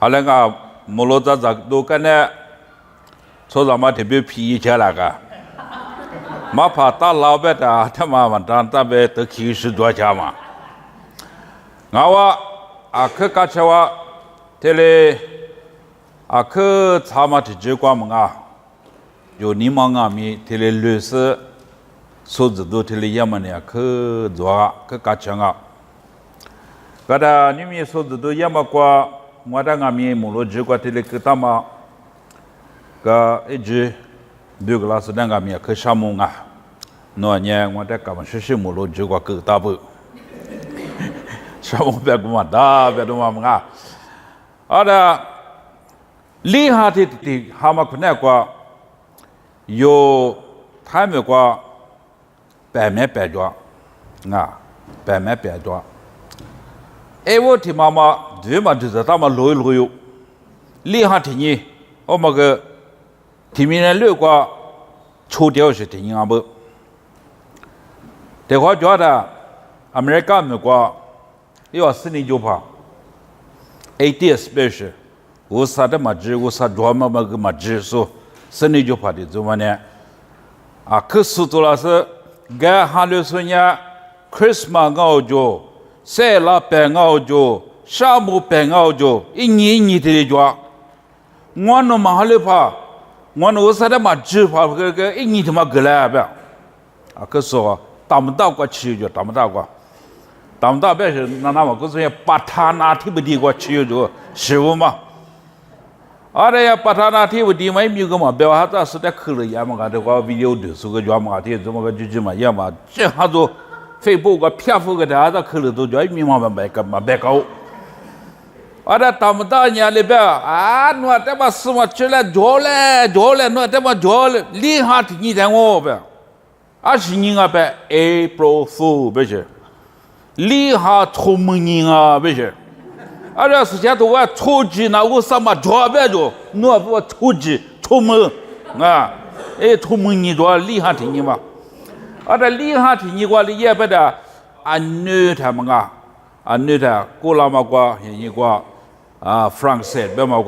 后来个摩罗扎扎都跟那，从咱们特别便宜起来个，马怕打老板的，他妈完蛋，咱们都70多钱嘛。我去干起我，这里去查嘛的机关嘛有你们咪这里律师，数字都这里也么呢去做去干起啊。个的你们数字都也么过，我的咪摩罗机关这里去他妈个一直2个老师的咪去项目啊，那年我的干嘛是摩罗机关去打不。项目别个嘛打别个嘛的，厉害的他们可能个有他们个白面白抓白面白抓，我听妈妈对嘛就是他们路有厉害的你，我们个听别人聊过抽掉是听人不，这话觉得America美国。要4年就跑，AD special， 我啥的嘛知，我啥专门个嘛知，说4年就跑的怎么呢？可是多了是，该哈律说呢 ，Christmas 澳洲，塞拉班澳洲，沙漠班澳洲，一年的做，我那嘛哈律跑，我那我啥的嘛知跑个一年他妈个来不？可是说打不到过去就打不到过。当大白是那么个是把他拿提不提过去就食物嘛，呀把他拿提不提嘛，没个嘛，别话这是在口里也嘛，这个 video 的是个叫嘛的，怎么个就嘛也嘛，这下子肺部个皮肤个的，这口里都叫密码白个嘛白高，当不到年里边我这么是我吃了着了，我这么着了，厉害的你在我边，20年啊呗 ，April Fool 不是。厉害聪明人不是？这事情都我初级那我什么做不着，我不初级聪明聪明人做厉害的你嘛？这厉害的你过的也不得女他们女的过了嘛过一个Francis 别嘛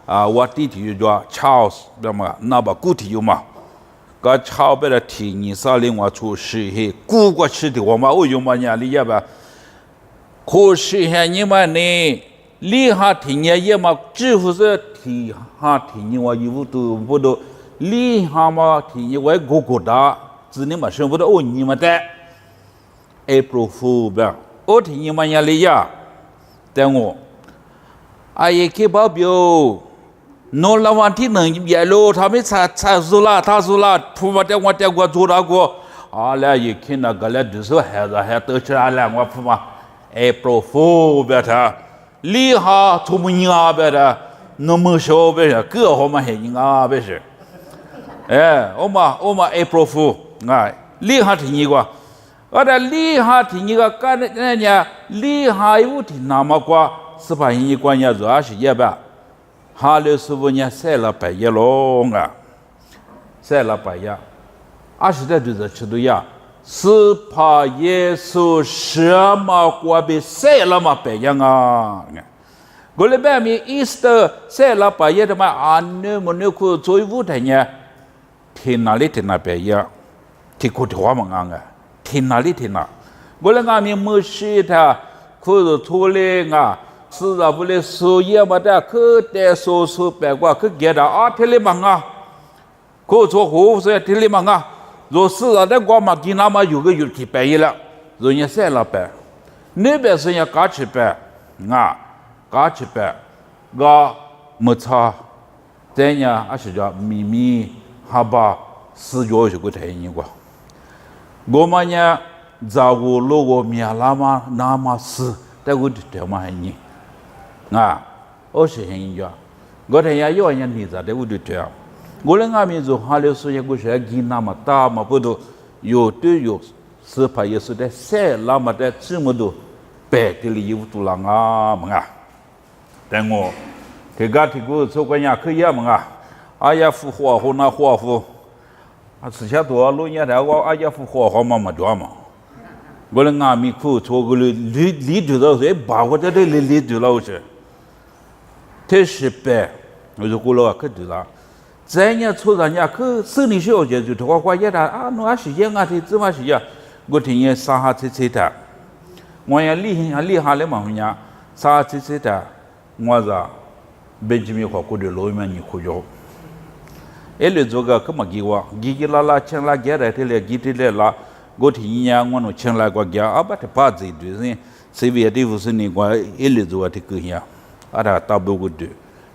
讲我弟弟就叫 Charles 别嘛那把固体有嘛。个超别的提你上另外出事嘿，顾过去的我们我有么样的也吧，可是还你们呢，厉害提你也嘛，只不是提哈提你我衣服都不都厉害嘛提你我个的，只你们生活的我你们的 ，April Fool 吧，我提你们样的呀，等我，也给保镖。诺拉万提能也路，他们才输了，他输了，普马在我在我做那个，来一看那个来就是孩子还得起来了，我普马，April Fool 别的，厉害聪明人别的，那么小别的，各好嘛黑人别是，我嘛 April Fool 厉害听一个，这厉害听一个，干人家厉害有听那么个，18人一关也主要是也吧。哈律师傅呢，塞了白夜喽塞了白夜，20代就是吃的呀，是怕耶稣什么过被塞了嘛白夜过来白米 Easter 塞了白夜的嘛那么那个做舞台呢，天哪里天哪白夜，天苦的话嘛天哪里天哪，过来俺们没事的，可是出来是不来收也嘛的，去带收白瓜去给他天里嘛可做活是天里嘛若是那我嘛给那么有个月提白一了，人家塞了白，那边是人家嘎起白嘎起白，没差，这样是叫秘密哈巴死掉是个太阴个，我们呢照顾路我面那么死，但我这么还你。我是很家，我天也有人理解的，我就这样。我那俺们做哈律师也不是给那么大嘛，不都有对有，是怕也是在塞那么的这么多白的礼物都让等我这个这个做个人可以嘛也付花户那花户，之前多老年的我也付花户嘛多嘛。我那俺们苦做个理理理头了，把我这里理头了是。太失败，我就过了可对了。咱家出人家去生理小姐就头发一打啊，侬还时间啊，这怎么时间？我听人上下吹的，我也厉害了嘛，人家上下吹的，我是本地面话过的老远你回着。ele joga kama giwa gigi lala changla gera tele gitile la goti nya ngono changla kwa gya abate pa zi du sin sevi de vusu ni kwa ele joga te kuya ada tabu go de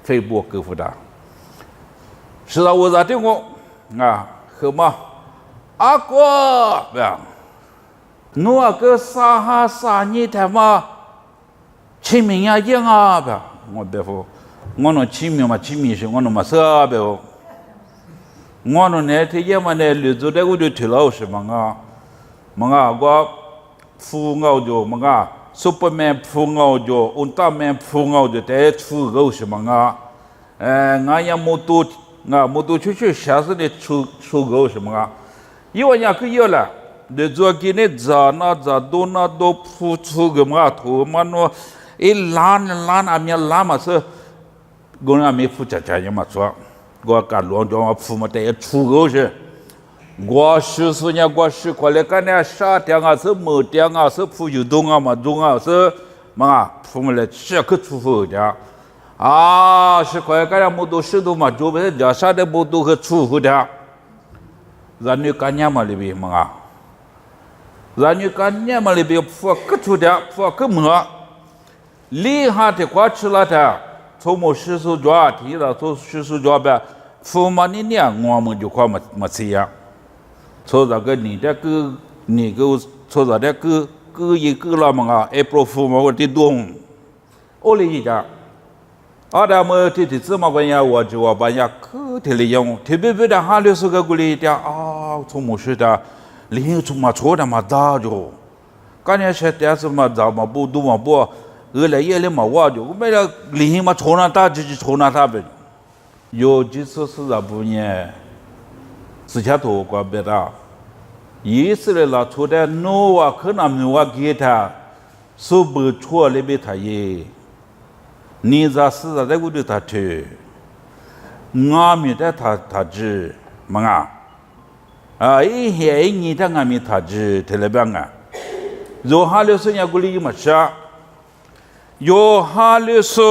facebook ke fuda 是啊我在这我啊和嘛阿哥呀我个啥哈啥你他妈清明呀样啊吧我别说我那清明嘛清明是我那嘛啥别说我那呢，这也嘛呢，绿洲的我就提了是嘛我富豪就嘛，Superman 富豪就，Ultraman 富豪就，这出豪是嘛我也摩托去下次的出豪是嘛因为人可以了，绿洲给你咋多那都付出个嘛，头嘛喏，一拉阿米拉嘛是，我那没付钱也嘛说。我干乱叫我父母带出口去，我14年我10块来干那啥点啊是没点啊是不有动啊嘛动啊是嘛父母来吃可出口的啊10块干那没多10多嘛就别叫啥的没多可出口的，咱女干娘嘛里边嘛咱女干娘嘛里边付可出的付可么，厉害的过去了的。从我师叔家提到从师叔家呗，父母你娘我们就快没吃呀。从这个你的个你个从这个一个了嘛，April 父母我的东，我理解。啊，他们这怎么个呀？我就我把呀可特别用，特别的哈六十个过来的啊，从我说的，连从嘛错的嘛大着，刚才说的是嘛早嘛不多嘛不。来夜里嘛我就为了离嘛从那大就是从那他呗，有几次是啥不呢？之前头过别的，一次来了出的诺啊，可能诺啊给他，说不错那边他也，你这是啥在屋里他去，我没得他知，嘛一些你的我没他知，特别棒啊，如哈六十年过里嘛是。有哈律师，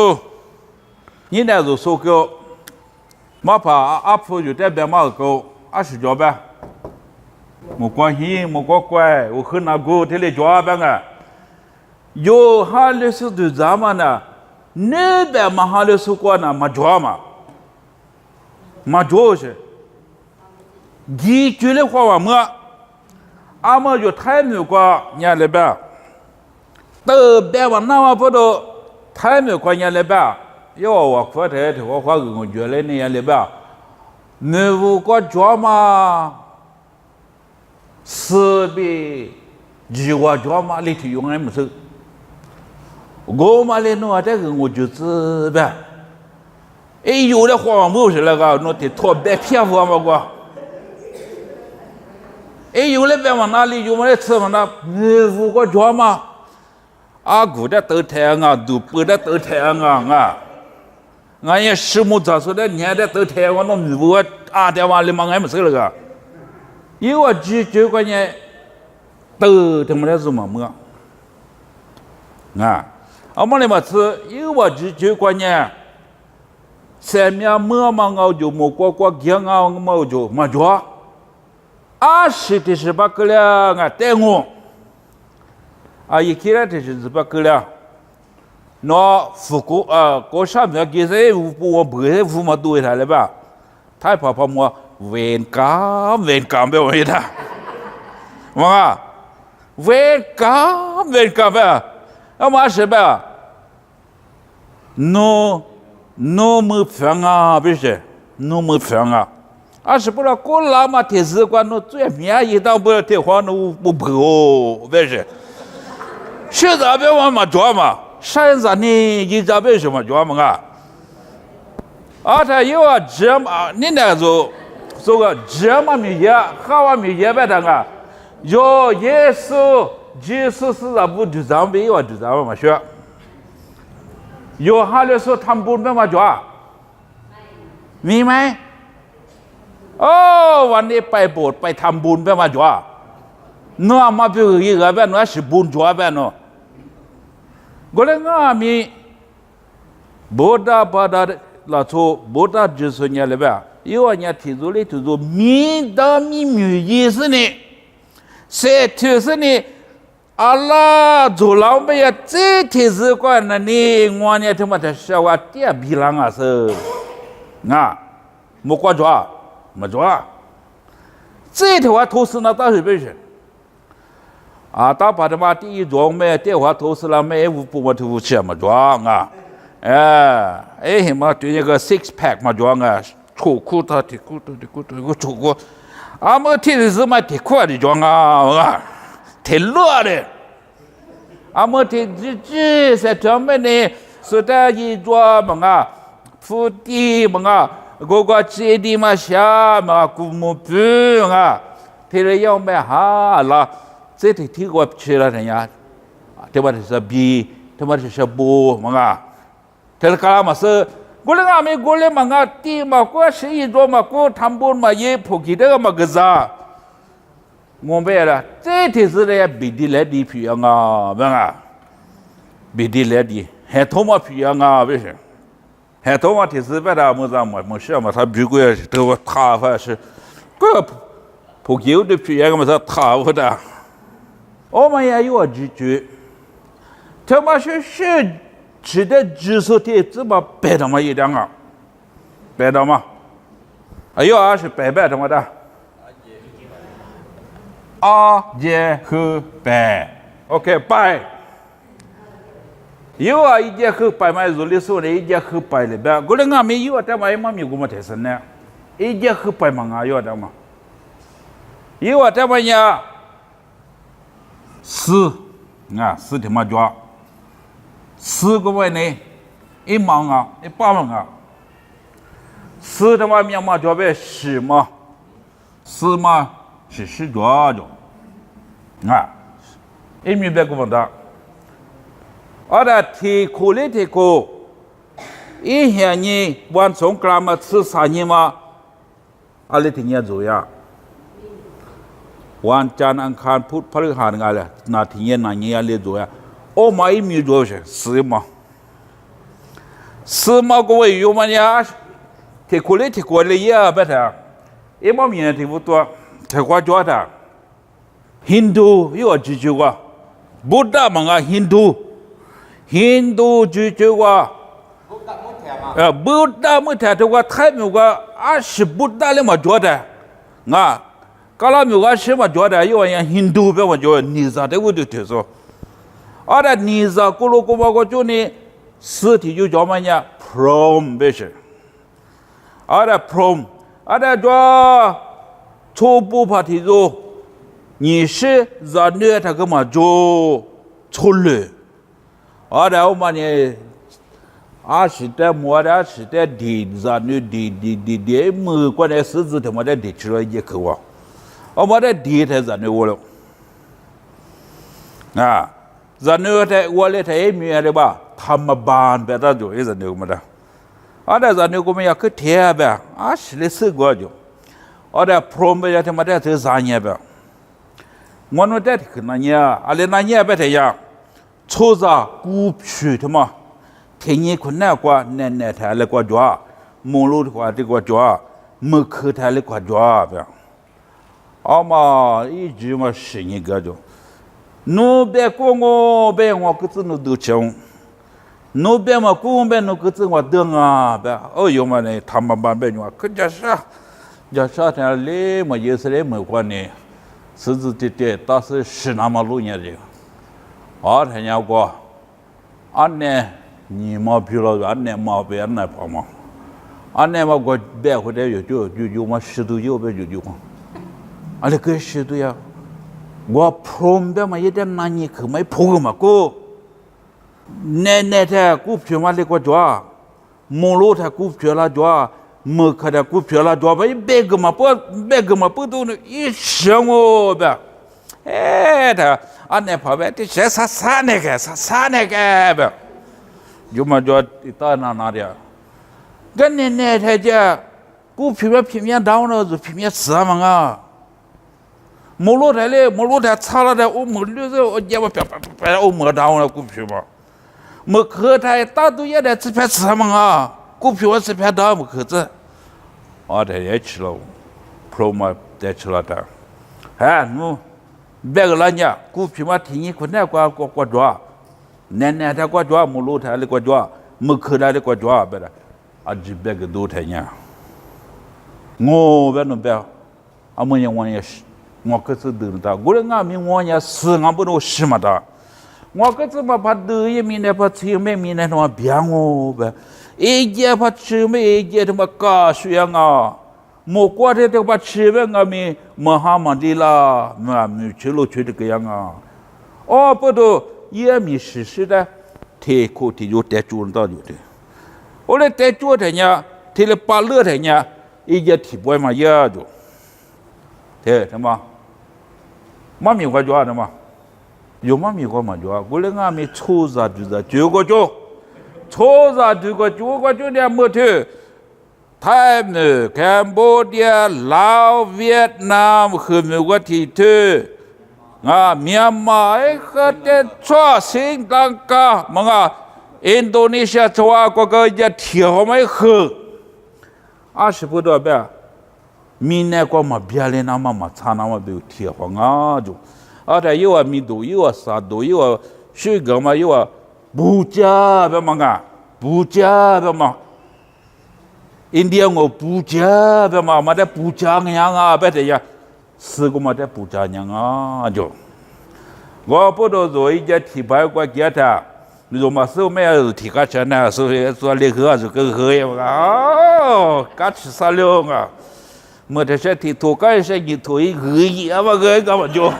你那就说个，马怕阿婆就代表马个20脚呗，没关系，没乖，我很那个这里脚呗啊。有哈律师就咱们呢，那边嘛哈律师过呢，没脚嘛，没脚是，你觉得话话么？阿么就太没过，你那边。到别往那么不都太没关系了吧？要我发财的话，我觉得那样了吧？你如果做嘛，是比如果做嘛，你去用什么事？我嘛来弄这个我就知呗。哎，有的话没是那个，那得特别偏颇嘛个。哎，有的别往哪里有嘛来吃嘛那，你如果做嘛。阿古的都太阳啊，都不的都太阳啊！俺也10亩咋说的，年的都太阳，我米我阿的话里嘛俺没事了个，因为几块钱都他妈的是么么啊！阿么里嘛是，因为几块钱，三面么嘛我就么过江啊，我就么着，20的18个了啊，带我。啊，一起来就是把个了，那富国国上面其实我不会富嘛多一点了吧？他怕我wen kam be我一点，嘛wen kam be，那么是吧？no 没房啊，不是 no 没房啊。是不知过了嘛？电视关那最面一到不了电话那不跑，不是。现在别往嘛做嘛，现在呢，现在别什么做嘛他有这么，你那就说个这么没业，好啊没业别的有耶稣是啥不就咱们有就咱们嘛学，有哈勒说ทำบุญไม่มาจ้ะมีไหมโอ้วันนี้ไปโบสถ์ไปทำบุญไม่มาจ้ะนัวมาเป็นอีกแบบนัวสิบุญจ้ะแบบนัวก็เลยง่ามีโบสถ์บาดาลาโชโบสถ์จิตสุญญาเลยแบบ有啊，人提出来就说民的民意思呢，谁提示呢？阿拉做老板呀，这提示过那呢，我呢他妈的说话点比啷个是，啊，没关注啊，没抓，这条话投资那大水不是？啊，大把他妈第一桩没电话投资了没不我投资没抓啊，哎嘛对那个 six pack 没抓啊。出库他提库我出过，俺们提的是嘛提快的装啊，提热的，俺们提这些专门的，是的一装嘛啊，铺地嘛啊，个接地嘛下嘛，古木布啊，提了要买哈啦，这提过去了人家，他妈的是 B， 他妈的是 B 嘛啊，提了干嘛是？我那没过来嘛，我地嘛，我是一桌嘛，我谈不嘛也不记得嘛个啥，我白了，这天是来比的来的皮样啊，不啊，比的来的，还他妈皮样啊，不是，还他妈天是白的么子嘛，没事嘛，他比过都我他反是，个不记得皮样嘛，他他不的，我们也有几句，他妈是。吃的知识的这么白他妈一点啊，白的吗？哎呦啊是白他妈的，啊节和白 ，OK 白。有啊一节和白嘛，做的时候呢一节和白里边，我那俺没有啊，但嘛没有么太深呢，一节和白嘛啊有的嘛，有啊但嘛呀，四啊四他妈抓。四个位呢，一忙啊，一八忙啊，四他妈面嘛就被十嘛，四嘛是十多着，啊，一米百个问的，我的提苦的提苦，一下呢晚上干嘛吃啥呢嘛，阿里听见做呀，วันจันทร์อังคารพุธพฤหัสอะไรนาทีเย็นนาทีอะไร做呀。哦，嘛一米多些，是嘛？是嘛？各位有嘛呀？提过来也不太，一毛面提不多，提过多的。Hindu 有几句话，Buddha 嘛个 Hindu 几句话。Buddha 没听的话，太没个，啊是 Buddha 的嘛做的，啊，刚才没个是嘛做的，有人 Hindu 别嘛做，你咋的我就听说。阿拉尼萨古罗古巴个就呢，实体就叫么呀 ？Prom 不是？阿拉 Prom， 阿拉做初步派题做，你是在那他干嘛做错了？阿拉我们呢，阿是在么的？是在地在那地，么关键是指他妈的地出来一口啊！我们的地在那我了，啊。在那在我来在米的吧，他们班别的就一直那个么的，啊，在那个么呀，可贴呗，啊，是的是个就，啊，在 prom 呗，他妈的这啥年呗，我那在可那年，啊，那年别这样，抽着股票他妈，天天困难过，奶台来过抓，马路的话这个抓，门口台来过抓呗，啊嘛，一句嘛是一个就。no be ko ngo be ngo ku tsu no du chong no be ma ku be no ku tsu wa de nga be o yo ma ne tham ba be nwa ku ja sha ta le ma ye se le mo kwa ne si zi te ta se shi na ma lu nya de a ta nya kwa an ne ni ma pi lo an ne ma be an ne pa ma an ne ma go be ho de yo ma shi du yo be yo kwa ale ke shi du ya我 prom 的嘛，一点难你可没破嘛个，奶的股票嘛那个抓，马路的股票啦抓，门口的股票啦抓，别个嘛不都那一想哦呗，哎的，俺那旁边的这啥那个呗，有么叫到哪里啊？跟奶奶家股票平面涨了就平面吃嘛啊！摩罗台差了的，我没绿色，我也不我没涨了股票嘛。没可台大多也得这片吃嘛啊！股票我这片涨没可子，啊，他也吃了，pro 嘛也吃了的，哎，别个人家股票嘛，听你คนนั้นกว่า抓，奶奶他กว่า抓，摩罗台的กว่า抓，没可台的กว่า抓，别的，啊，这别个都台呢。我别弄别，俺们人也是，我可是得的，我人俺们我也是，俺不能是嘛的，我可是嘛怕得也没那怕吃没没那么别我别，一节怕吃没一节他妈搞水样啊，莫过的他怕吃没俺们没哈嘛的啦，没吃了吃这个样啊，哦不都也没实的，贴口贴就带住到有的，我来带住的呢，贴了把乐的呢。一节提不嘛也就，对，什么？妈咪过抓的嘛？有妈咪过嘛抓？我们俺们抽啥就是九个九，抽啥九个的没头，泰国、Cambodia、老越南和美国地区，啊，缅甸和的抓新兰卡，么个印度尼西亚抓个一提好没喝。20多呗，明年过嘛别来那嘛差那么多贴黄啊就，啊这有米多有啥多有水果嘛有不加别嘛个不加别嘛，印度我不加别嘛嘛的不加样啊别的呀，四个嘛的不加样啊就，我不都做一些提牌过给他。你说嘛，手没有提个钱呢，手做那个就更喝呀嘛哦，干吃啥了啊？没得些提多干些你多一个亿嘛个干嘛就？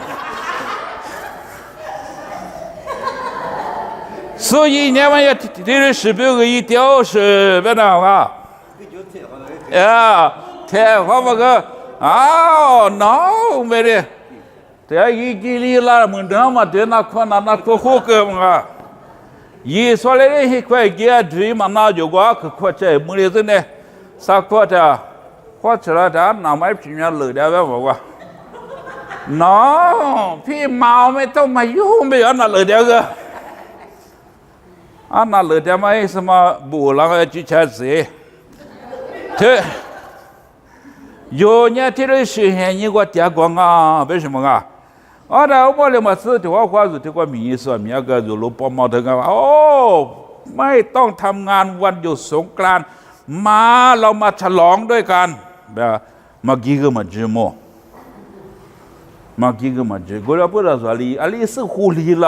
所以你们也提了10个亿掉是别那嘛？呀，贴花嘛个啊，no 没得，这一几里啦，门上嘛对那块那好个嘛。一说来一块给追嘛，那就我可快这没得真的，啥快的，花起来的那买平面楼的别我，no， พี่เมาไม่ต้องมายุ่งไม่เอา那楼的个，啊那楼的嘛什么不啷个去吃子，这，有年天的时间你给我点光啊，为什么啊？啊，那我们嘛是ที่ว่าความสุขที่ว่ามีส่วนมีก็อยู่ลบปอมอถึงกันว่าโอ้ไม่ต้องทำงานวันหยุดสงกรานต์มาเรามาฉลองด้วยกันแบบมากี่ก็มาจีโมมากี่ก็มาจีกูเราพูดอะไรอะไร是狐狸啦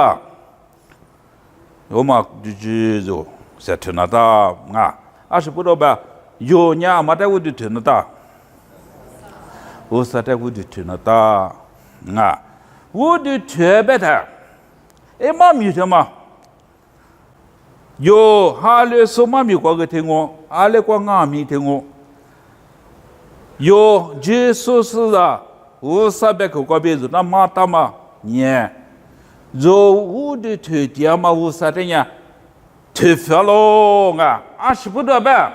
我嘛就在听那的啊是不知道吧有年嘛在我就听那的我是在我就听那的啊我的特别的，嘛米的嘛，有哈勒说嘛米过个听我，哈勒过阿米听我，有耶稣是的，我300口过辈子那马达嘛，呢，有我的特点嘛，我啥的呀，特别咯啊，20不多呗，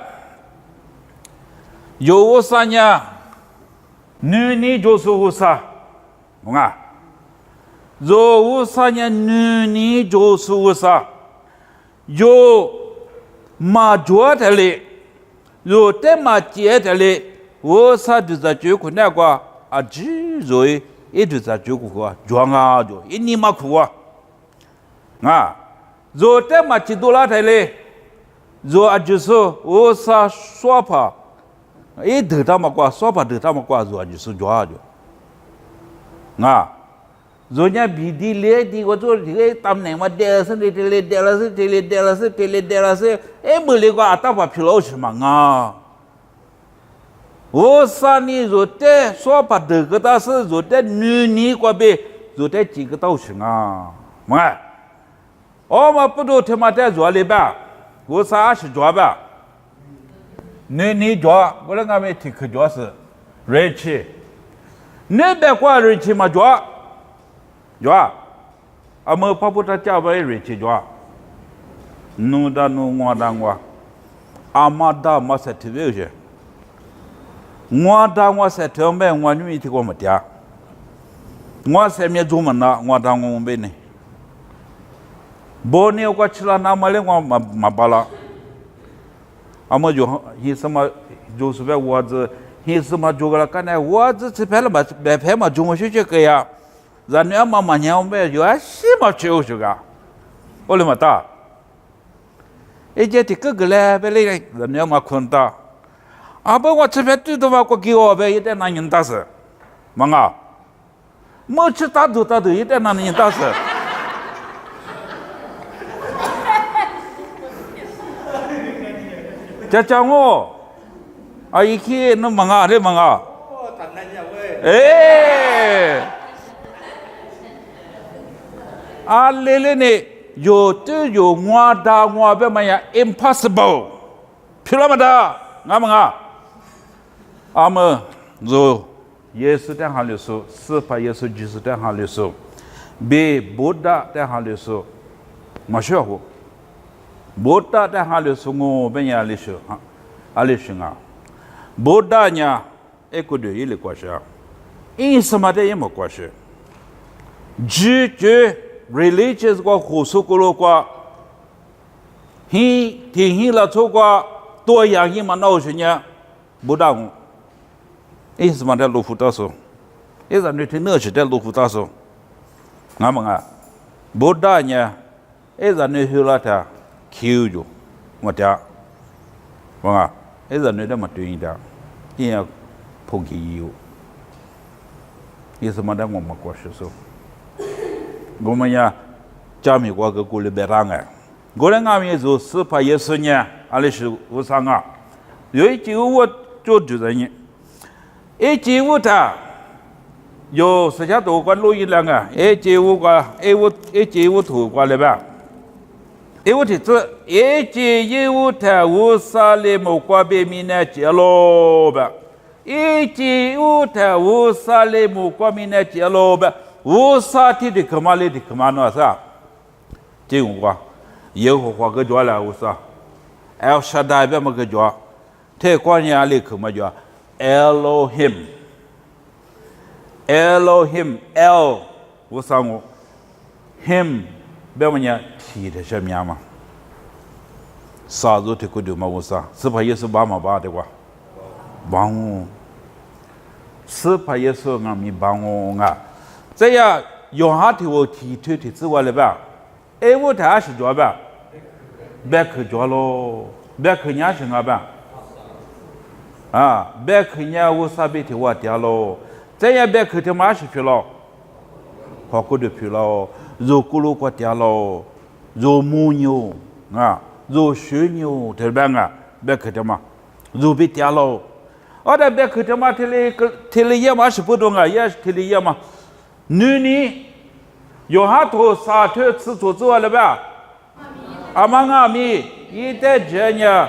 有我啥呀，你就是我啥，啊。若无啥人你就是无啥，有马脚的嘞，有的马接的嘞，我啥就在就困难过啊，只所以也就在就过装啊就一年嘛苦啊，啊，若的马接多拉的嘞，若啊就是我啥说法，一得到嘛过说法得到嘛过若就是装就，啊。Zonya bidi le di gotor di tamne ma delase boleh ko ata pa philo shmanga o sani zote so pa de gata se zote ni ko be zote ji ga tao shinga ma o ma pu do thema te zwa le ba o sa shi zwa ba ni zwa ko la nga me thi kho zwa se re chi ne be kwa re chi ma zwa jwa 阿么帕布他家外人去抓， nu da nu ngwa da ngwa amada ma se tve je ngwa da ngwa se te me ngwa nyu ti ko ma tia ngwa se me ju ma na ngwa da ngwa be ne bo ne ko chila na ma le ngwa ma bala ama jo hi sama jo su be wa ze hi sama jo ga ka na wa ze se pe la ba be pe ma ju mo shi che ke ya za ne ma ma nya be jo a shi ma che o ga o le ma ta e je ti ke le be le za ne ma khon ta a ba wa che pe tu do ba ko ki o be ye de na yin ta se ma nga mo che ta do ye de na yin ta se cha cha ngo ai khi nó manga đấy manga ê à lele này yo tu yo ngoa da ngoa be maya impossible philamada nga manga ama zo yesu ta halisu sifa yesu jisu ta halisu be buddha ta halisu mashahu Buddha ta halisu ngo be nya alishu nga Buddha nya ekudu ile kwasha in samade yemo kwasha ji religious kwa khusukulu kwa hi la cho kwa to yang yi ma nao shnya Buddha ngo in samade lu fu ta so eza ne ne shi de lu fu ta so nga Buddha nya eza ne hulata kiu jo mata wa eza ne da matu da iya pogi yu isa mada ngom ko so gomanya chami kwa ga kule beranga golenga mi zo sipa yesu nya alishi usanga yo ji wo jo ju da ni e ji wo ta yo sa ja do kwa lo yin la nga e ji wo kwa e ji wo tu kwa le ba e wo ti zhe e ji yi wo ta wo sa le mo kwa be mi na jie lo ba e ji wo ta wo sa le mo kwa mi na jie lo ba wo sa ti de kama le de kama no sa ji wo kwa ye ho kwa ge jwa la wo sa el shaddai be ma ge jwa te kwa nya le kama jwa Elohim El wo sa ngo him be ma nya ti de sha mya ma sa zo te ko de ma wo sa se pa yesu ba ma ba de kwa ba ngo se pa yesu nga mi ba ngo nga这样有哈提我提推提之外了吧？哎，我他是做吧？别去做咯，别去伢是个吧？啊，别去伢我啥别提我掉咯，这样别去他妈是去了，好过的去了，肉咕噜过掉了，肉母牛啊，肉水牛对吧？啊，别去他妈，肉别掉了，我的别去他妈提了也嘛是不懂啊，也是提了也嘛。女呢，有哈头沙特吃做做了吧？阿妈阿咪，一代这样。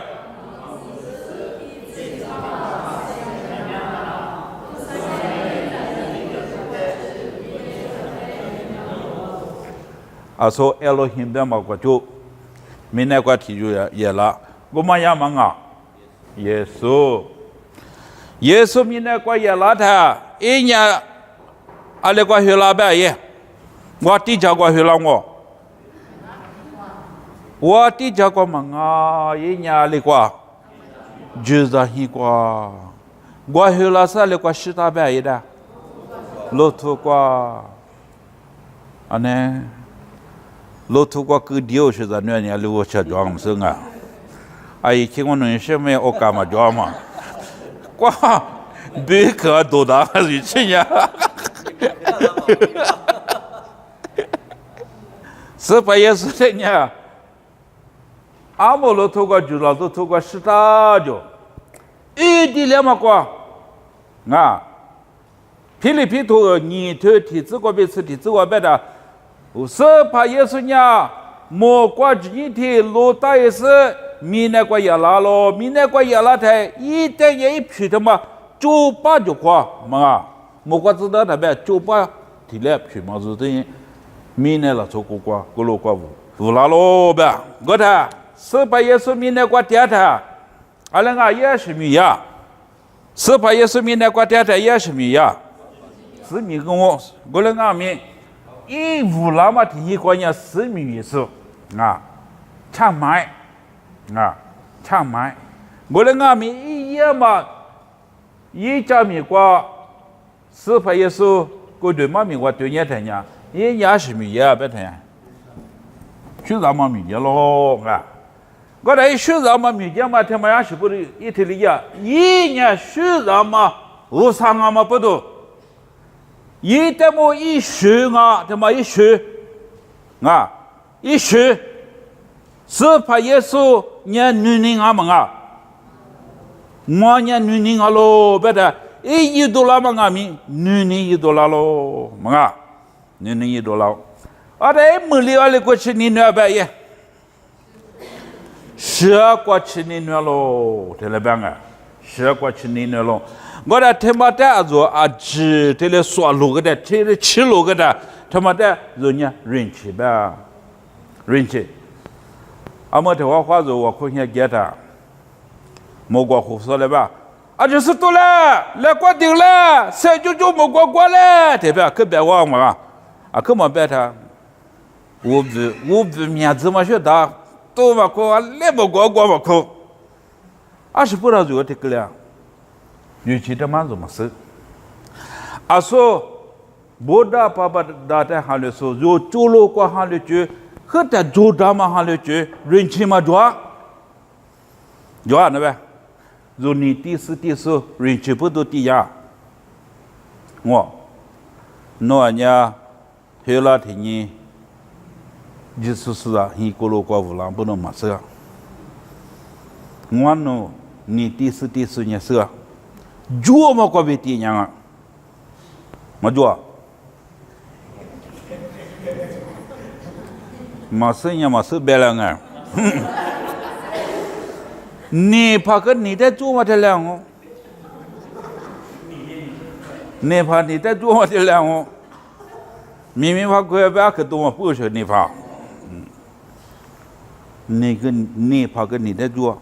啊，说 Elohim 的嘛，我就明天我提出也了，我们也忙啊，耶稣明天我也了他，一年。阿里瓜学拉白耶，我地家瓜学拉我地家瓜嘛啊，一年阿里瓜，就是一瓜，我学拉啥里瓜西大白耶的，骆驼瓜，安呢，骆驼瓜个丢是在那年里我吃装生啊，阿姨听我农什么我干嘛装嘛，瓜，别可多大还是去呀？是把耶稣的呢？阿摩罗透过主老都透过十大就，一地两么光啊！霹雳皮头你头体子过别次体子过别的，是把耶稣呢？莫过一天罗大也是米那个也拉咯，米那个也拉台一点也一皮的嘛，就把就qua嘛。莫过知道那边就把体力皮毛子的，米那了做过过过路过路。乌拉罗呗，我他是把耶稣名来过点他，阿拉个也是米呀，是把耶稣名来过点他也是米呀，是米跟我那个米，一乌拉嘛提一个人是米意思啊，唱买啊，唱买，我那个米一夜嘛，一家米过，是把耶稣过对嘛米过对年天呀，也是米呀，别天。学咱们民间咯，啊！我来学咱们民间嘛，他们也是不是一天里呀？一年学咱们无啥俺们不多，一点么一学啊，他妈一学啊，一学是怕耶稣年女人俺们啊，我年女人啊咯，别的$1嘛俺们女人$1咯，么啊，女人$1。ada muli wale ko chini nwa ba ye sha ko chini nwa lo tele banga sha ko chini nwa lo ngoda temata azo aji tele so lo ga da tele chi lo ga da temata zo nya rinchi ba rinchi amo te wa kwa zo wa ko nya ge ta mo gwa khu so le ba a je se to la le kwa ding la se ju ju mo gwa le te ba ke ba wa ma a ke mo ba ta我不面子嘛，学大都嘛可，来不过嘛可，是不知道这个了，尤其他妈怎么事？说，不打爸爸打的喊了说，就走路过喊了句，和他走他嘛喊了句，人气嘛抓那呗，就你第四人气不都低呀？那呢，后来听你。Jesus lah hi kolo kwa vulang puno masa. Ngwano ni tisu nya sa. Jua ma kwa beti nya. Ma jua. Masa belanga. Ni pakat ni ta jua ma telang. Ni pa ni ta jua ma telang. Mimi pa ko ba ka to ma pu sho ni pa. 你怕跟你在做，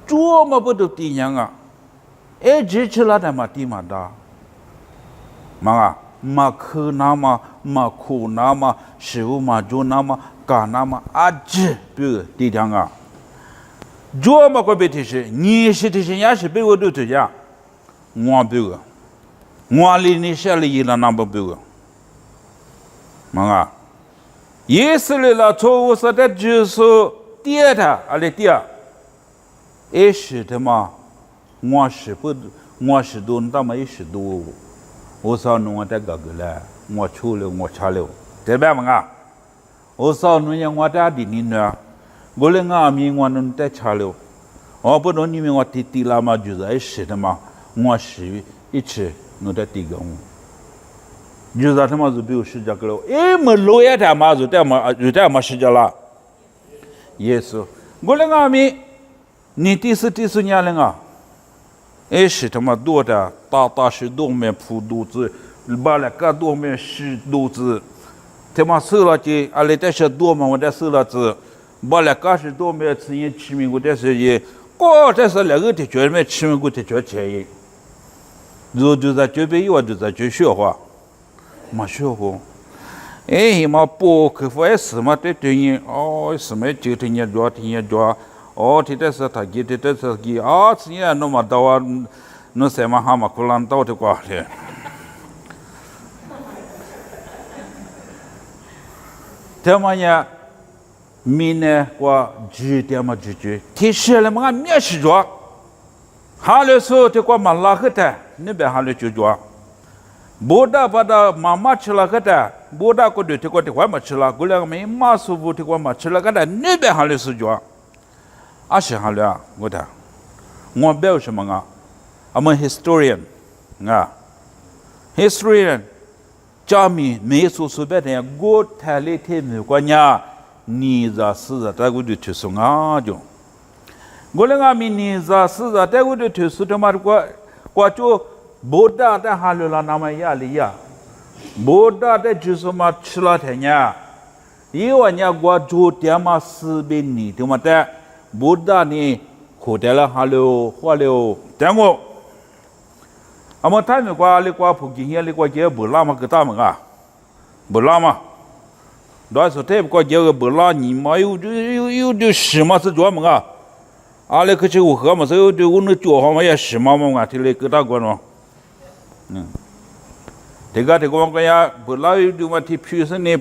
做嘛不都低样啊？只吃了的嘛低嘛大，嘛可那嘛苦那嘛食物嘛做那嘛干那嘛只不低样啊？做嘛可别提示，你是提示也是别我都这样，我不个，我离你下里了那不个，嘛。耶稣来了，错误说的就是第二他，阿里第二，是他妈，我是多，他妈10多，我说弄的个了，我出了，我查了，对吧嘛？我说弄呀，我的弟弟呢，我连俺们我弄的查了，不弄你们我弟弟啦嘛，就是是的嘛，我是一起弄的第个。就是他妈就比如是这个了，没路也他妈就他妈是这了。耶稣，我那个米，你第四年了啊？是他妈多的，大是多面铺肚子，把那个多面洗肚子，他妈收了去，阿里这些多嘛，我这收了子，把那个是多面吃人吃面，我这是也，这是那个的专门吃面，我的专钱耶。就在这边，我就在这学话。没学过，嘛不克服是嘛对你什么就听人抓，听的是他给，听的是给吃人那么多，那什么哈嘛可能到的瓜的，他们呀，明年瓜几点嘛几，提示了嘛没事抓，哈了说的瓜嘛拉黑的，那边哈了就抓。boda pada mama chela kata boda ko de ko te kwa machela gula me masu bu te kwa machela kata ne be hale su jwa ashe halya goda ngo be sho manga I'm a historian nga historian chami me su su be de go thale the me kwa nya ni za su za ta gu de tu su nga jo gula nga mi ni za su za ta gu de tu su te mar kwa cho boda da halula nama ya liya boda da jusuma chila thenya 因为人家我做点嘛视频你对吗？的，不但你口袋了还了花了，但我，啊么他们瓜你瓜普京也你瓜接不拉嘛个大嘛啊，不拉嘛，那时候他们瓜接个不拉你嘛有什么是做嘛啊？啊那可是我喝嘛，所以就我那做好嘛也什么嘛啊，提来个大瓜喏，这个我呀不拉有就嘛提平时呢。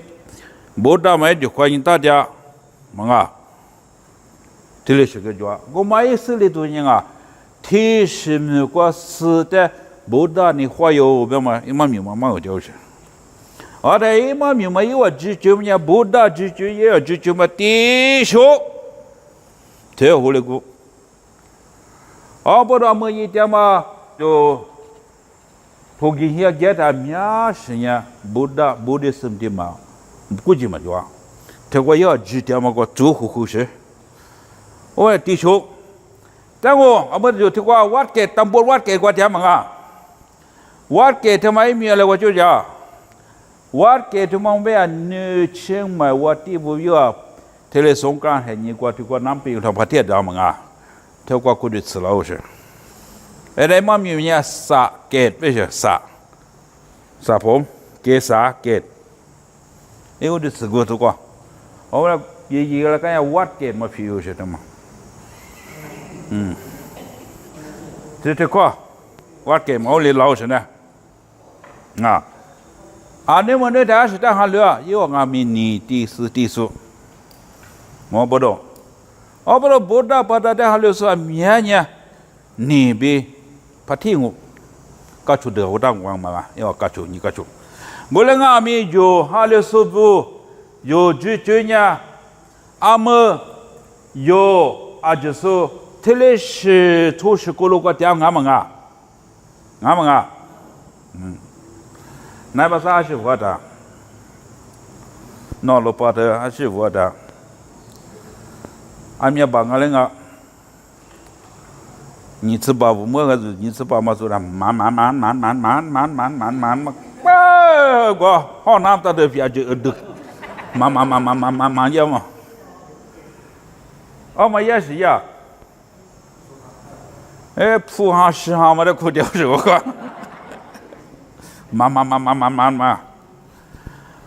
不大买就欢迎大家，嘛啊，这里是个叫我买是里头人啊，提什么个是的，不大你花有别嘛，一毛米嘛有就是，而且一毛米嘛有啊，只就么不大只就也要只就么低手，这好了个，啊不大么一点嘛就，普京也给他面是呀，不大不的什么的嘛。估计嘛就啊，这个要几点嘛个做好事，我弟兄，但我阿不就这个挖给当波挖给个点嘛啊，挖给他妈一面来我就讲，挖给他妈为啊女青嘛我地不有啊，这里松干还你个这个南边他怕天的嘛啊，这个估计吃了是，哎来嘛咪咪啥给不是啥ผม给啥给。因为这吃过这个，我们爷了，看下挖给嘛皮有些的嘛，这个挖给嘛我来捞是呢，啊，你们那台是在哪里啊？因为俺们你第四，我不懂不大在哪里说面呢？你比怕听我，搞出的我当光嘛，因为搞出你搞出。Boleh ngami jo hal subuh yo jujunya ama yo ajaso telesh to shikolo kwa tiang ngama na bahasa asyik wada no lupa dah asyik wada amnya bangalenga你吃饱不么个子？你吃饱嘛？说的满，我好难得的别就得，满要嘛。嘛也是呀，铺上10上嘛的苦掉是我个，满。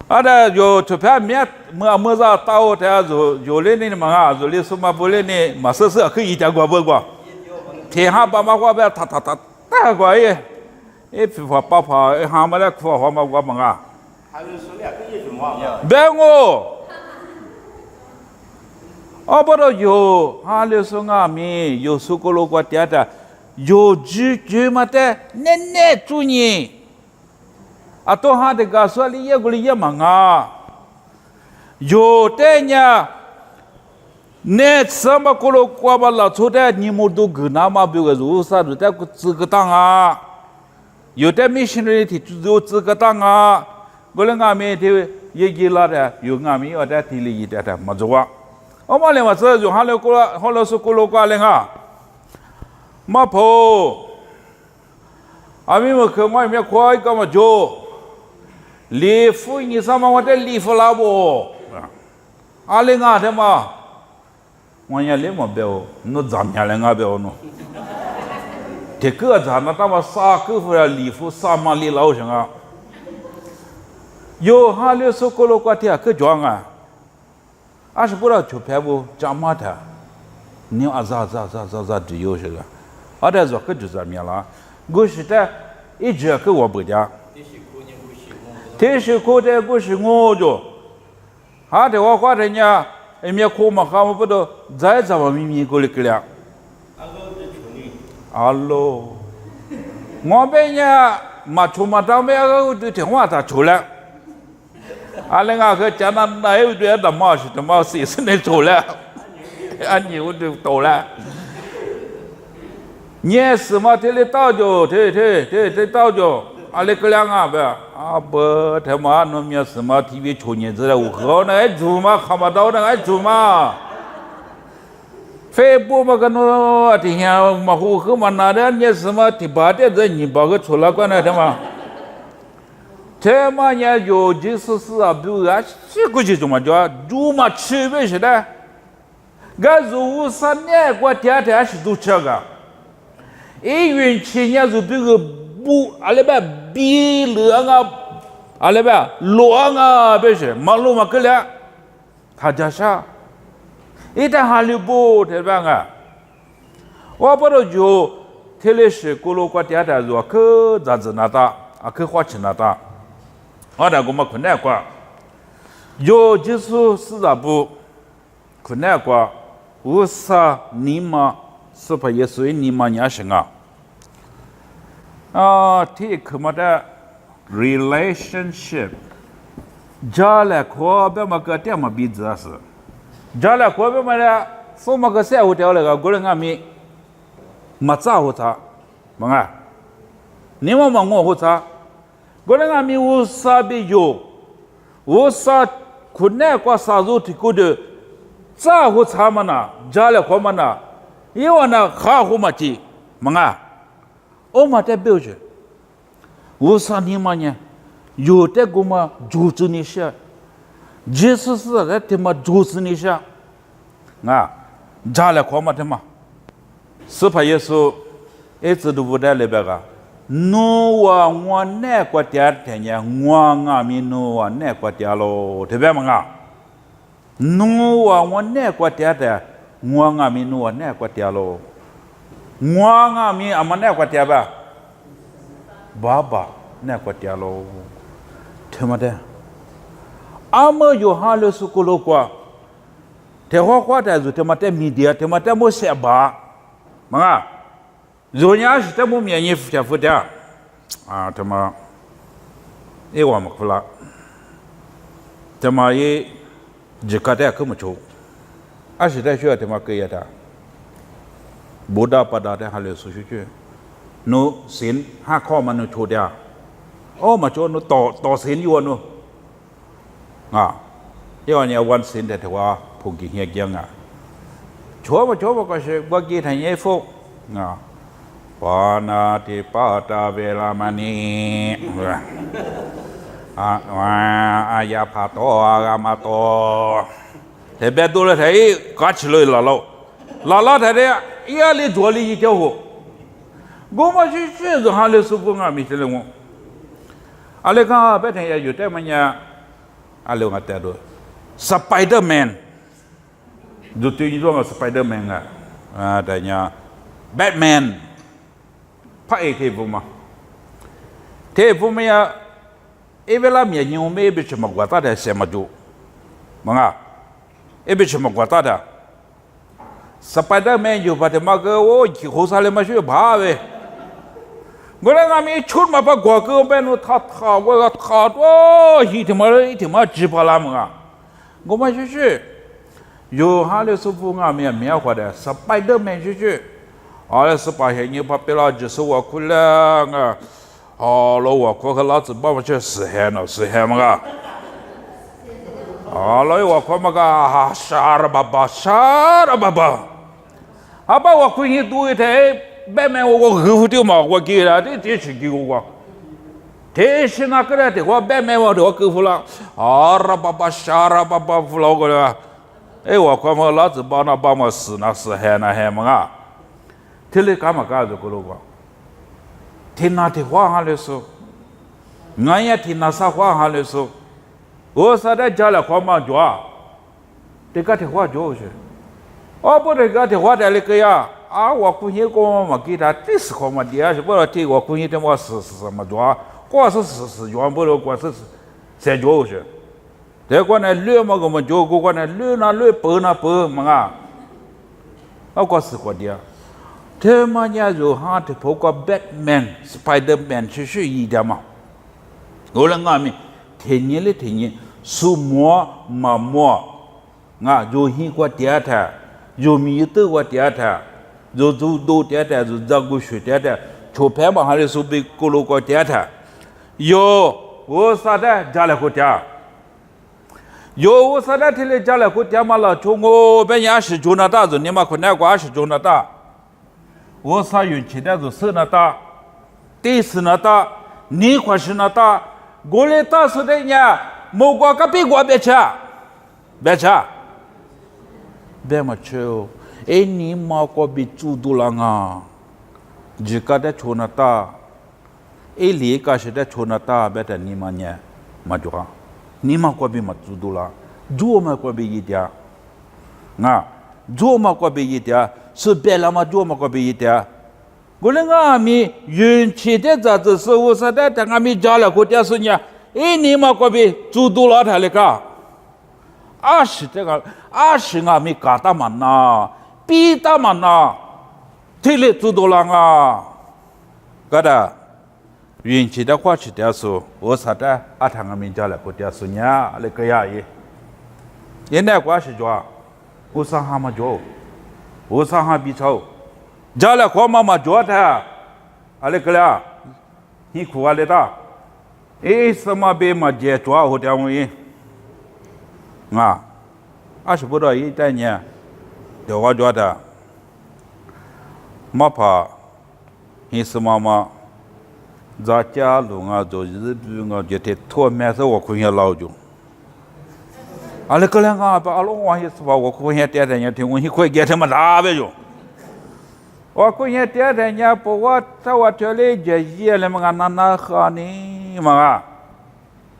ada yo cepat miat meza tahu dia yo le ni manga yo le semua boleh ni masa se ke ida gua tiha ba ma gua ba ta gua ye fa pa ha ma la kwa ha ma gua manga bengo abado yo ha le so nga mi yo sukolo gua tiada yo ju mate nene tu ni atau hade gaswali ye guli ye manga yo tenya net sama kolo kwa bala choda ni modu gna ma bu ga zu sa du ta ku zi ga tang a yo ta missionary ti zu zi ga tang a gole nga me te ye gi la da yo nga mi o da ti li yi da ma zo wa o ma le ma sa jo ha le so kolo kwa le nga ma pho ami mo ke mai me khoi ka ma jo Lisu ni sama wate lisu labo, alenga tema, wanya lemo beo, no zamnya lenga beo no. Teka zana tama sa kufura lisu sama li lau shanga. Yo hale sokolo kwatia ke juanga. Ashpura chupebo jamata, ni aza diyo shega. Ada zo ke zamnya la, gushita ija ke wabuja. thế sự cô thế cô sự ngô rồi, hả thì hoa thế nha, em nhớ cô mà không bắt đầu giải ra mà mình cô lịch lẹ, alo, ngõ bên nhà mà chú mà tao mấy cái tiếng hoa ta chú lẹ, anh nghe cái chán ăn đấy rồi đâm mau xì xin để chú lẹ, anh nhiều được tổ lẹ, nhớ sự mà thế tao rồi, thế tao rồi. Ale kelang apa? Apa? Tema nomnya semua TV chonya zera ukho na ai juma khamadau na ai juma. Facebook makano atinya mahu ke mana dan nya semua tiba dia dah nyiba ke chola kan ada mah. 这么年有就是啊，比如啊，这个就么叫如嘛吃呗是的，个如三年过天天是都吃个，一运气年就比如不，阿拉边比凉啊，阿拉边乱啊，不是忙碌嘛个了，他家啥？一旦哈里不对吧啊？我不知道有，特别是过路过天天如可咋子那大，啊可花钱那大。我那个么困难过，有就是是咋不困难过，我啥你嘛是怕也属于你嘛年生啊？啊，这可么的 relationship， 家来可别么个点么比子是，家来可别么的，说么个社会条那个个人阿米，没咋好咋，么啊？你们问我好咋？个人阿米我啥比有，我啥困难过啥肉提过的，咋好咋么呢？家来可么呢？因为呢哈好么的，么啊？我嘛在表示，我啥你嘛呢？有的个嘛组织那些，就是是那他妈组织那些，啊，家来可么的嘛？是怕耶稣一直都不在那边个。no 我那国家天呀，我阿米 no 我那国家咯，对不对嘛？no 我那国家的，我阿米 no 我那国家咯，我阿米阿么那国家吧，爸爸那国家咯，听没得？阿么有哈了是过路过，听话的就听没得media，听没得么些吧，嘛？人家是这么免疫付的，啊，他妈，一万么苦了，他妈一jika dia kemucu, asyik dia tema kaya dah. Buddha pada dia halus suci. Nu sin ha kau manu cu dia. Oh macam nu to sin yuan nu. Ah, yuan ya wan sin dia tewa pergi hiak yang ah. Coba kau sih bagi tanya fok. Ah. Panati pada vela mani. Ayah pato agamato. Tapi tu lah saya kacau lalau tadi ia le jual ini jauh. Gua masih sih hal itu pun kami selemu. Alih kan apa tanya juta mana alih kata tu Spiderman. Juta ini tu Spiderman ah. Tanya Batman. Pak telepon mah. Telepon mah ya. Evela minha nyume ebe chama guatada sema jo. Manga. Ebe chama guatada. Spiderman jo pada maga o ki hosale ma shu ba we. Gora ngami chut ma pa gwa ko ben tha wa tha to hi te ma ji pa la manga. Goma shu shu. Yo ha le su fu ngami mia hwa da Spiderman shu shu. Ale su pa he ni pa pe la ji su wa kula nga. 哦，老我可老子把我去死害了，死害嘛个？啊，老我可嘛个傻了爸爸，傻了爸爸。阿爸我可以多一台，外面我后头嘛，我给了，这是给我。这是那个的，我外面我给付了。啊，爸爸傻了爸爸付了个了。哎，我可嘛老子把那把我死害那害嘛个？这里干嘛干这个了个？ Tina ti hua ha le so, ngaya tina sa hua ha le so, o sa da jala hua ma jua, teka ti hua jua je, o bu teka ti hua da le kaya, a wa ku ye ko ma ki da ti si hua ma dia je, bu la ti wa ku ye te ma si ma jua, hua si jua bu lo hua si jua je, te ko na lu ma ko ma jua ko na lu pe ma nga, a ko si hua dia. 他们家就哈的包括 Batman、Spiderman 是一点嘛。我们阿米天天数摸嘛摸，啊，就很过点他，就米都过点他，就都点他，就照顾学点他，出牌嘛还是说被咕噜过点他。有我啥的家里过点，有我啥的天天家里过点嘛了，从我本来是做那大子，你嘛困难过是做那大。 我啥运气的就是那大，第四那大，你快是那大，我来打死的呀，莫瓜个比我别吃，别吃，别么吃哦。哎，你莫瓜比猪肚郎啊，jika ada chonata, eli kasih ada chonata, beta ni mana, majua, ni mak ko bi matudula, juo mak ko bi dia, nga, juo mak ko bi dia, sebela ma juo mak ko bi dia, gula nga mi yun cite zat sewu sada tengah mi jala ko dia sunya, ini mak ko bi tudula thalika, ashi nga mi kata mana, pita mana. Tili tudolanga kada yinchi da kwachi da so osata atanga minjala ko dia sunya ale kaya ye yenda kwashi jwa usaha ma jo usaha bi chau jala ko ma jwa ta ale kala hi khu ale da e sama be ma je jwa ho da mo yin nga ashi bo do yi ta nya de wa jwa da mapa hismama za cha lu nga zo zi bu nga je te tho me so wo khun ya lao ju ale kala nga ba alo wa hi swa wo khun ya te de nya tin wo hi khoi ge te ma la be ju wo khun ya te de nya po wa ta wa che le je ye le ma nga na kha ni ma ga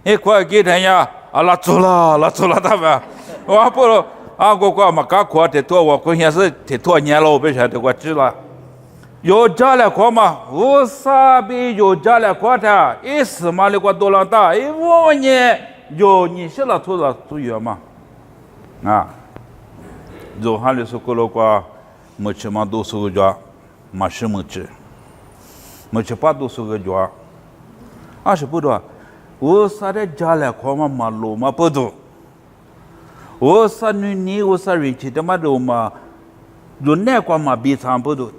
he khoi ge de nya ala chola ta ba wa po a go ko ma ka kho te to wo khun ya se te tho nya lo be cha de kwa chi la有家了过嘛？无啥比有家了过的，一时嘛的过多了大，一五年有你写了多少多远嘛？啊，就还是说过了过，没吃嘛多少个家，没吃没吃，没吃把多少个家，二十不多，无啥的家了过嘛马路嘛不多，无啥你无啥人气的嘛多嘛，就那过嘛比上不多。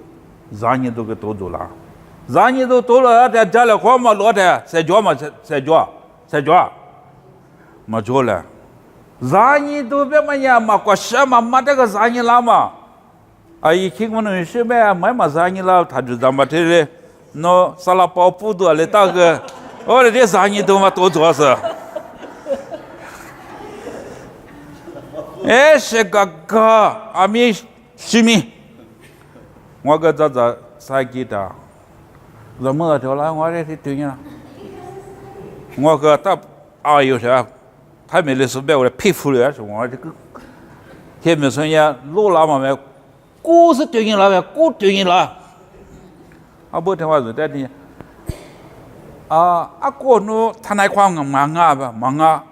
zanyi do ke todo la zanyi do to la ta jala ko ma lo ta se jo ma jo la zanyi do be ma ya ma kwa sha ma ta ga zanyi la ma ai king mo no shi be ma zanyi la ta ju da ma te le no sala pa pu do le ta ge o le de zanyi do ma to zo sa she ga ami shimi我个赛季的，怎么着了？我这是对呀。我个他有啥？他没的是被我佩服了，是我这个。前面说呀，路拉嘛没，股是对人了呗，股对人了。啊，不听话是的呢。过no他那块忙啊吧，忙啊，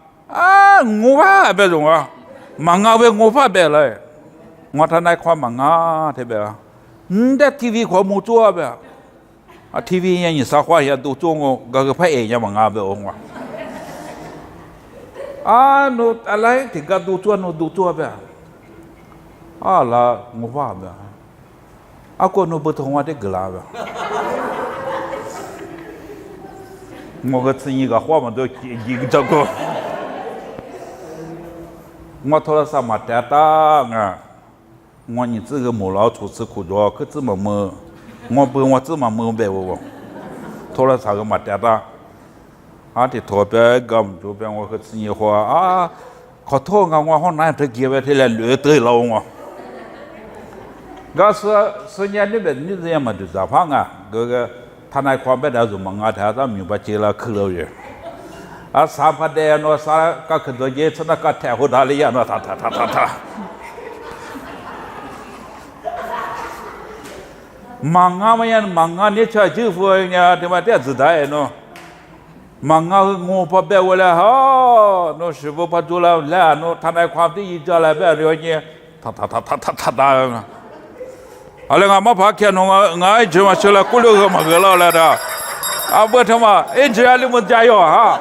我怕别种啊，忙啊呗，我怕别了，我他那块忙啊，特别。的 TV kwa mu tua ba TV nya ni sa kwa ya do zongo ga pa e nya manga ba ongwa no alai ti ga do tua no do tua ba la ngo ba ba ko no bo thong wa de gla ba ngo ga tsi ga hwa ma do ji ga ko ngo thola sa ma ta nga我你这个母老鼠吃苦着，可这么么，我不我这么么呗我，拖了啥个嘛点的，的拖边干就边我去吃你话可拖我好难这几位他来掠对了我，是年那边你这样嘛就咋放个他那块边的就忙他明白接了去了人，啥怕的那啥个去做嘢，那个太好打了呀，那他。manga ni cha ju fu nya de ma de zai no manga ngo pa be wala ha no shi bo pa ju la no ta nai kwa ti yi ja la be ryo ni ta da ale nga ma pa kya no nga je ma chela ku lo ma ga la da a bo ta ma e je ali mo ja yo ha